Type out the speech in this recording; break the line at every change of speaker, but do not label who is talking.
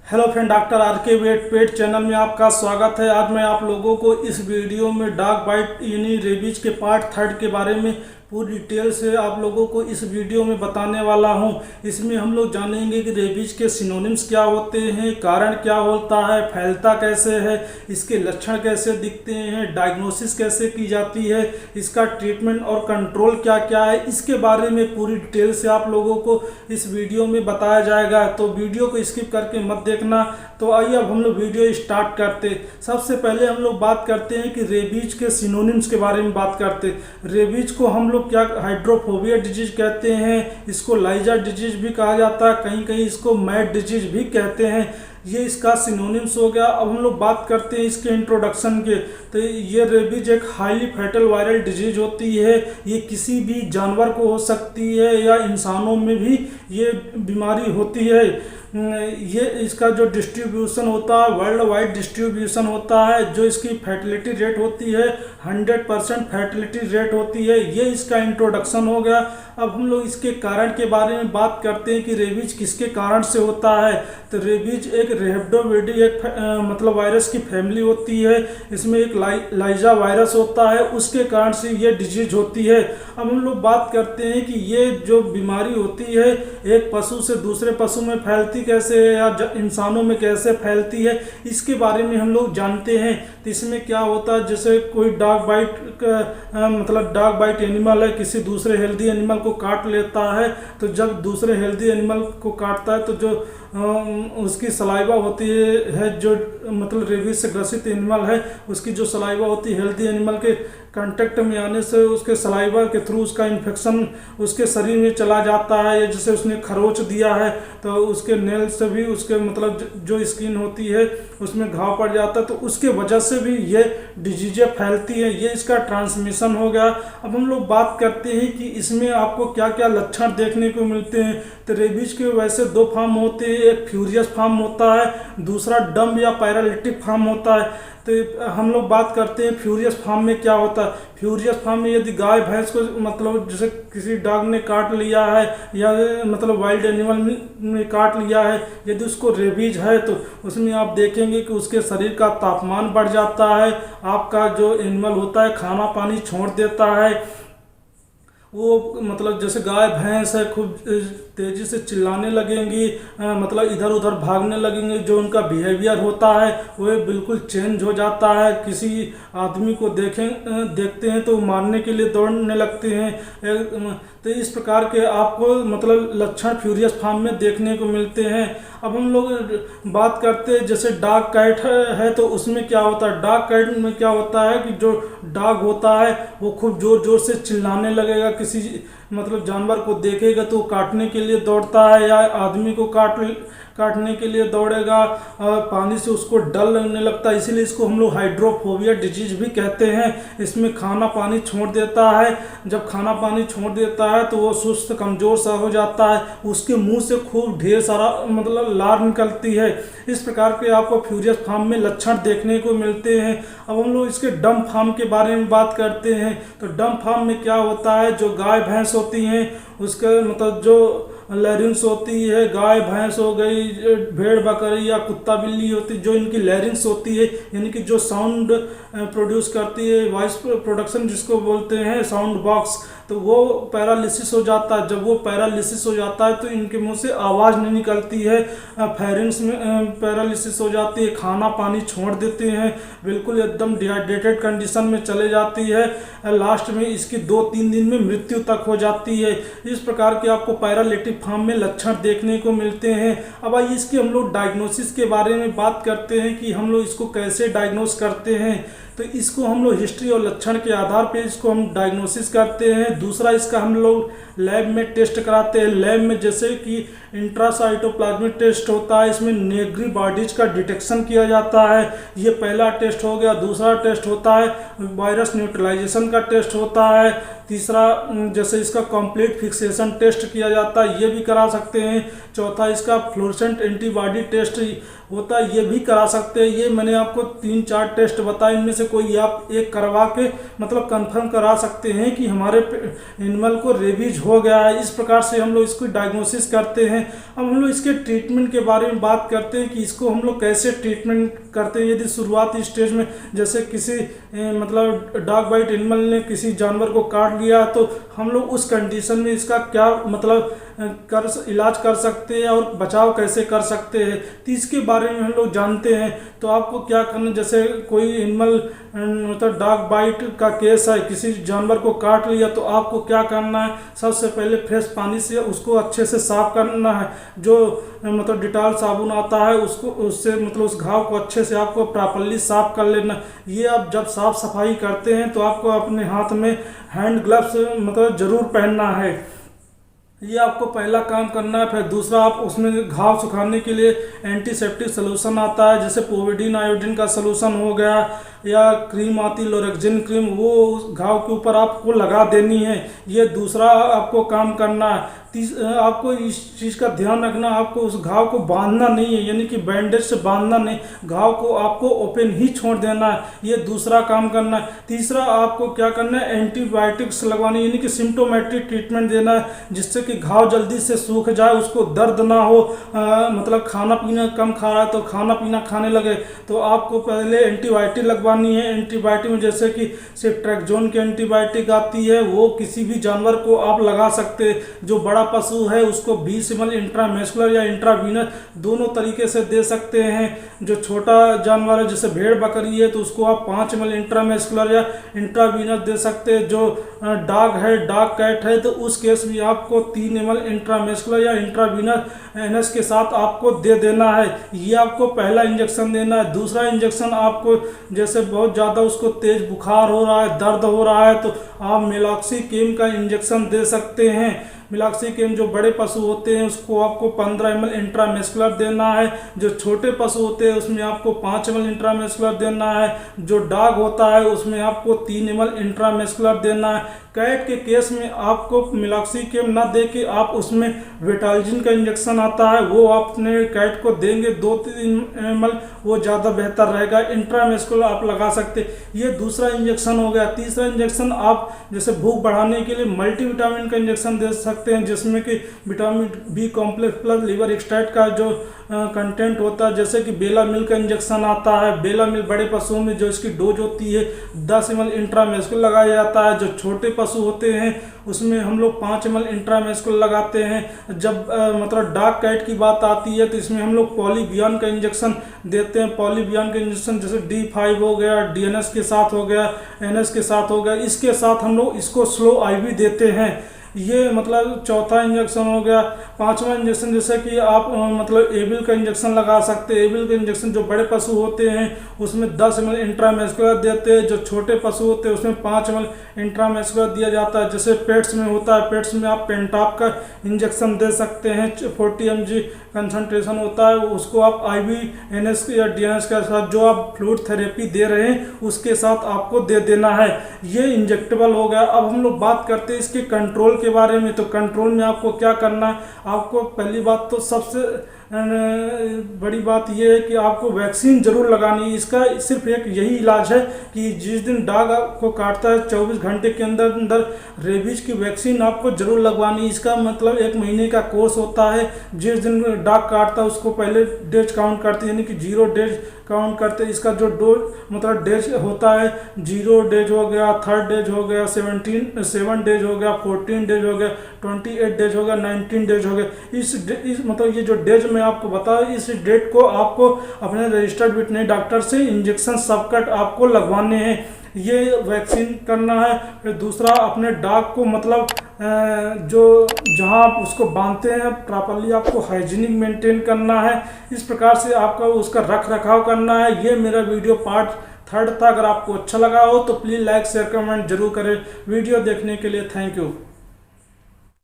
Hello friend, doctor R के wait पेट channel में आपका स्वागत है। आज मैं आप लोगों को इस वीडियो में डॉग बाइट यानी रेबीज के पार्ट 3 के बारे में पूरी डिटेल से आप लोगों को इस वीडियो में बताने वाला हूं। इसमें हम लोग जानेंगे कि रेबीज के सिनोनिम्स क्या होते हैं, कारण क्या होता है, फैलता कैसे है, इसके लक्षण कैसे दिखते हैं, डायग्नोसिस कैसे की जाती है, इसका ट्रीटमेंट और कंट्रोल क्या क्या है, इसके बारे में पूरी डिटेल से आप लोगों को इस वीडियो में बताया जाएगा। तो वीडियो को स्किप करके मत देखना। तो आइए अब हम लोग वीडियो स्टार्ट करते। सबसे पहले हम लोग बात करते हैं कि रेबीज के सिनोनिम्स के बारे में बात करते। रेबीज को हम लोग क्या हाइड्रोफोबिया डिजीज कहते हैं, इसको लाइजा डिजीज भी कहा जाता है, कहीं कहीं इसको मैड डिजीज भी कहते हैं। ये इसका सिनोनिम्स हो गया। अब हम लोग बात करते हैं इसके इंट्रोडक्शन के। तो ये रेबीज एक हाईली फैटल वायरल डिजीज होती है। ये किसी भी जानवर को हो सकती है या इंसानों में भी ये बीमारी होती है। ये इसका जो डिस्ट्रीब्यूशन होता है वर्ल्ड वाइड डिस्ट्रीब्यूशन होता है। जो इसकी फर्टिलिटी रेट होती है 100% फर्टिलिटी रेट होती है। ये इसका इंट्रोडक्शन हो गया। अब हम लोग इसके कारण के बारे में बात करते हैं कि रेबीज किसके कारण से होता है। तो रेबीज एक रेबिडोविरिडी मतलब वायरस की फैमिली होती है। इसमें एक लाइजा वायरस होता है, उसके कारण से ये डिजीज होती है। अब हम लोग बात करते हैं कि ये जो बीमारी होती है एक पशु से दूसरे पशु में फैलती कैसे है या इंसानों में कैसे फैलती है, इसके बारे में हम लोग जानते हैं। तो इसमें क्या होता है, जैसे कोई डॉग बाइट मतलब डॉग बाइट एनिमल है, किसी दूसरे हेल्दी एनिमल को काट लेता है। तो जब दूसरे हेल्दी एनिमल को काटता है तो जो उसकी सलाइवा होती है जो मतलब रेबीज से ग्रसित एनिमल है उसकी जो सलाइवा होती है हेल्दी एनिमल के कांटेक्ट में आने से उसके सलाइवा के थ्रू उसका इन्फेक्शन उसके शरीर में चला जाता है। या जैसे उसने खरोच दिया है तो उसके नेल से भी उसके मतलब जो स्किन होती है उसमें घाव पड़ जाता है, तो उसके वजह से भी ये डिजीजें फैलती है। ये इसका ट्रांसमिशन हो गया। अब हम लोग बात करते हैं कि इसमें आपको क्या क्या लक्षण देखने को मिलते हैं। तो रेबीज के वैसे 2 फॉर्म होते हैं, एक फ्यूरियस फॉर्म होता है, दूसरा डम्ब या पैरालिटिक फॉर्म होता है। तो हम लोग बात करते हैं फ्यूरियस फॉर्म में क्या होता है। फ्यूरियस फॉर्म में यदि गाय भैंस को मतलब जैसे किसी डॉग ने काट लिया है या मतलब वाइल्ड एनिमल ने काट लिया है, यदि उसको रेबीज है तो उसमें आप देखेंगे कि उसके शरीर का तापमान बढ़ जाता है, आपका जो एनिमल होता है खाना पानी छोड़ देता है। वो मतलब जैसे गाय भैंस है खूब तेज़ी से चिल्लाने लगेंगी, मतलब इधर उधर भागने लगेंगे। जो उनका बिहेवियर होता है वो बिल्कुल चेंज हो जाता है। किसी आदमी को देखते हैं तो मारने के लिए दौड़ने लगते हैं। तो इस प्रकार के आपको मतलब लक्षण फ्यूरियस फॉर्म में देखने को मिलते हैं। अब हम लोग बात करते हैं जैसे डॉग कैट है तो उसमें क्या होता है। डॉग कैट में क्या होता है कि जो डॉग होता है वो खूब जोर जोर से चिल्लाने लगेगा, किसी मतलब जानवर को देखेगा तो काटने के लिए दौड़ता है या आदमी को काटने के लिए दौड़ेगा। पानी से उसको डर लगने लगता है, इसीलिए इसको हम लोग हाइड्रोफोबिया डिजीज भी कहते हैं। इसमें खाना पानी छोड़ देता है। जब खाना पानी छोड़ देता है तो वो सुस्त कमज़ोर सा हो जाता है, उसके मुंह से खूब ढेर सारा मतलब लार निकलती है। इस प्रकार के आपको फ्यूरियस फॉर्म में लक्षण देखने को मिलते हैं। अब हम लोग इसके डम्ब फॉर्म के बारे में बात करते हैं। तो डम्ब फॉर्म में क्या होता है, जो गाय भैंस होती हैं उसके मतलब जो लैरिंग्स होती है, गाय भैंस हो गई, भेड़ बकरी या कुत्ता बिल्ली होती है, जो इनकी लैरिंग्स होती है यानी कि जो साउंड प्रोड्यूस करती है, वॉइस प्रोडक्शन जिसको बोलते हैं साउंड बॉक्स, तो वो पैरालिसिस हो जाता है। जब वो पैरालिसिस हो जाता है तो इनके मुंह से आवाज़ नहीं निकलती है, फेरेंस में पैरालिसिस हो जाती है, खाना पानी छोड़ देते हैं, बिल्कुल एकदम डिहाइड्रेटेड कंडीशन में चले जाती है। लास्ट में इसकी 2-3 दिन में मृत्यु तक हो जाती है। इस प्रकार के आपको पैरालिटिक फॉर्म में लक्षण देखने को मिलते हैं। अब आइए इसकी हम लोग डायग्नोसिस के बारे में बात करते हैं कि हम लोग इसको कैसे डायग्नोस करते हैं। तो इसको हम लोग हिस्ट्री और लक्षण के आधार पे इसको हम डायग्नोसिस करते हैं। दूसरा इसका हम लोग लैब में टेस्ट कराते हैं। लैब में जैसे कि इंट्रासाइटोप्लाज्मिक टेस्ट होता है, इसमें नेग्री बॉडीज का डिटेक्शन किया जाता है। ये पहला टेस्ट हो गया। दूसरा टेस्ट होता है वायरस न्यूट्रलाइजेशन का टेस्ट होता है। तीसरा जैसे इसका कंप्लीट फिक्सेशन टेस्ट किया जाता है, ये भी करा सकते हैं। चौथा इसका फ्लोरेसेंट एंटीबॉडी टेस्ट होता है, ये भी करा सकते हैं। ये मैंने आपको 3-4 टेस्ट बताए, इनमें से कोई आप एक करवा के मतलब कंफर्म करा सकते हैं कि हमारे एनिमल को रेबीज हो गया है। इस प्रकार से हम लोग इसको डायग्नोसिस करते हैं। अब हम लोग इसके ट्रीटमेंट के बारे में बात करते हैं कि इसको हम लोग कैसे ट्रीटमेंट करते हैं। यदि शुरुआती स्टेज में जैसे किसी मतलब डॉग बाइट एनिमल ने किसी जानवर को काट लिया, तो हम लोग उस कंडीशन में इसका क्या मतलब इलाज कर सकते हैं और बचाव कैसे कर सकते हैं, तो इसके बारे में हम लोग जानते हैं। तो आपको क्या करना, जैसे कोई एनिमल मतलब डॉग बाइट का केस है, किसी जानवर को काट लिया, तो आपको क्या करना है, सबसे पहले फ्रेश पानी से उसको अच्छे से साफ करना है। जो मतलब डिटॉल साबुन आता है उसको, उससे मतलब उस घाव को अच्छे से आपको प्रॉपर्ली साफ कर लेना। ये आप जब साफ सफाई करते हैं तो आपको अपने हाथ में हैंड ग्लव्स मतलब ज़रूर पहनना है। ये आपको पहला काम करना है। फिर दूसरा, आप उसमें घाव सुखाने के लिए एंटीसेप्टिक सलूशन आता है, जैसे पोविडीन आयोडीन का सलूशन हो गया, या क्रीम आती लोरेक्जिन क्रीम, वो उस घाव के ऊपर आपको लगा देनी है। ये दूसरा आपको काम करना है। आपको इस चीज़ का ध्यान रखना, आपको उस घाव को बांधना नहीं है, यानी कि बैंडेज से बांधना नहीं, घाव को आपको ओपन ही छोड़ देना है। ये दूसरा काम करना है। तीसरा, आपको क्या करना है, एंटीबायोटिक्स लगवानी, यानी कि सिम्टोमेट्रिक ट्रीटमेंट देना है, जिससे कि घाव जल्दी से सूख जाए, उसको दर्द ना हो। मतलब खाना पीना कम खा रहा है तो खाना पीना खाने लगे, तो आपको पहले एंटीबायोटिक लगवानी है। एंटीबायोटिक में जैसे कि सेफ्ट्रैक्सोन की एंटीबायोटिक आती है, वो किसी भी जानवर को आप लगा सकते हैं। जो बड़ा पशु है उसको 20 ml इंट्रामेस्कुलर या इंट्रावीनस दोनों तरीके से दे सकते हैं। जो छोटा जानवर है जैसे भेड़ बकरी है तो उसको आप 5 ml इंट्रामेस्कुलर या इंट्रावीनस दे सकते हैं। जो डॉग है, डॉग कैट है, तो उस केस में आपको 3 ml इंट्रामेस्कुलर या इंट्रावीनस एनएस के साथ आपको दे देना है। ये आपको पहला इंजेक्शन देना है। दूसरा इंजेक्शन आपको जैसे बहुत ज़्यादा उसको तेज बुखार हो रहा है, दर्द हो रहा है, तो आप मेलॉक्सीकेम का इंजेक्शन दे सकते हैं। मेलॉक्सीकेम जो बड़े पशु होते हैं उसको आपको 15 ml इंट्रामेस्कुलर देना है। जो छोटे पशु होते हैं उसमें आपको 5 ml इंट्रामेस्कुलर देना है। जो डॉग होता है उसमें आपको 3 ml इंट्रामेस्कुलर देना है। कैट के केस में आपको मेलॉक्सीकेम ना दे के आप उसमें वेटालजिन का इंजेक्शन आता है, वो आप अपने कैट को देंगे 2-3 ml, वो ज़्यादा बेहतर रहेगा। इंट्रामेस्कुलर आप लगा सकते, ये दूसरा इंजेक्शन हो गया। तीसरा इंजेक्शन आप जैसे भूख बढ़ाने के लिए मल्टीविटामिन का इंजेक्शन दे सकते हैं, जिसमें कि vitamin B complex plus liver extract का जो कंटेंट होता है, जैसे कि बेलामिल का इंजेक्शन आता है। बेलामिल बड़े पशुओं में जो इसकी डोज होती है 10 ml इंट्रामेस्कुलर लगाया जाता है। जो छोटे पशु होते हैं उसमें हम लोग 5 ml इंट्रामेस्कुलर लगाते हैं। जब मतलब डॉग कैट की बात आती है तो इसमें हम लोग पॉलीबियन का इंजेक्शन देते हैं। पॉलीबियन का इंजेक्शन जैसे D5 हो गया, DNS के साथ हो गया, NS के साथ हो गया, इसके साथ हम लोग इसको स्लो IV देते हैं। ये मतलब चौथा इंजेक्शन हो गया। पांचवा इंजेक्शन जैसे कि आप मतलब एबिल का इंजेक्शन लगा सकते हैं। एबिल का इंजेक्शन जो बड़े पशु होते हैं उसमें 10 ml इंट्रामेस्कुलर देते हैं। जो छोटे पशु होते हैं उसमें 5 ml इंट्रामेस्कुलर दिया जाता है। जैसे पेट्स में होता है, पेट्स में आप पेंटाप का इंजेक्शन दे सकते हैं, 40 mg कंसंट्रेशन होता है, उसको आप IV NS या DNS के साथ जो आप फ्लूइड थेरेपी दे रहे हैं उसके साथ आपको दे देना है। ये इंजेक्टेबल हो गया। अब हम लोग बात करते हैं इसके कंट्रोल के बारे में। तो कंट्रोल में आपको क्या करना है, आपको पहली बात तो सबसे बड़ी बात यह है कि आपको वैक्सीन जरूर लगानी है। इसका सिर्फ एक यही इलाज है कि जिस दिन डॉग आपको काटता है 24 घंटे के अंदर अंदर रेबीज की वैक्सीन आपको जरूर लगवानी है। इसका मतलब 1 महीने का कोर्स होता है। जिस दिन डॉग काटता है उसको पहले डेज काउंट करते हैं, यानी कि 0 डेज काउंट करते हैं। इसका जो डोज मतलब डेज होता है 0 डेज हो गया, 3rd डेज हो गया, 7 डेज हो गया, 14 डेज हो गया, 28 डेज हो गया, 19 डेज हो गया। इस मतलब ये जो डेज मैं आपको बताया, इस डेट को आपको अपने रजिस्टर्ड वेटनरी डॉक्टर से इंजेक्शन सबकट आपको लगवाने हैं। ये वैक्सीन करना है। फिर दूसरा, अपने डॉग को मतलब जो जहां आप उसको बांधते हैं प्रॉपर्ली आपको हाइजीनिक मेंटेन करना है। इस प्रकार से आपका उसका रख रखाव करना है। ये मेरा वीडियो पार्ट 3rd था। अगर आपको अच्छा लगा हो तो प्लीज़ लाइक शेयर कमेंट जरूर करें। वीडियो देखने के लिए थैंक यू।